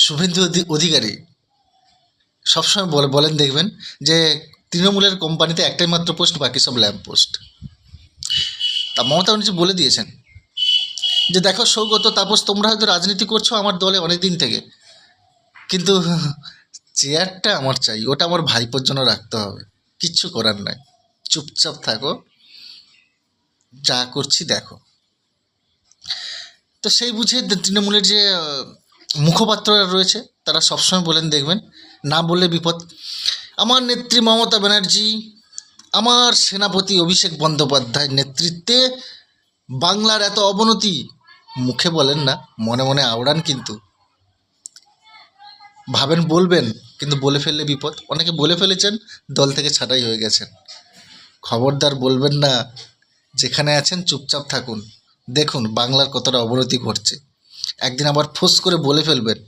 শুভেন্দু অধিকারী সবসময় বলেন দেখবেন যে তৃণমূলের কোম্পানিতে একটাই মাত্র পোস্ট, বাকি সব ল্যাম্প পোস্ট। তা মমতা ব্যানার্জি বলে দিয়েছেন যে দেখো সৌগত, তাপস, তোমরা হয়তো রাজনীতি করছো আমার দলে অনেক দিন থেকে, কিন্তু চেয়ারটা আমার চাই, ওটা আমার ভাইপোর জন্য রাখতে হবে। কিচ্ছু করার নাই, চুপচাপ থাকো, যা করছি দেখো। তো সেই বুঝে তৃণমূলের যে মুখপাত্ররা রয়েছে তারা সবসময় বলেন দেখবেন, না বললে বিপদ। আমার নেত্রী মমতা ব্যানার্জি, আমার সেনাপতি অভিষেক বন্দ্যোপাধ্যায়ের নেতৃত্বে বাংলার এত অবনতি, মুখে বলেন না, মনে মনে আওড়ান, কিন্তু ভাবেন বলবেন, কিন্তু বলে ফেললে বিপদ। অনেকে বলে ফেলেছেন, দল থেকে ছাঁটাই হয়ে গেছেন। খবরদার বলবেন না, যেখানে আছেন চুপচাপ থাকুন, দেখুন বাংলার কতটা অবনতি ঘটছে। একদিন আবার ফোঁস করে বলে ফেলবেন,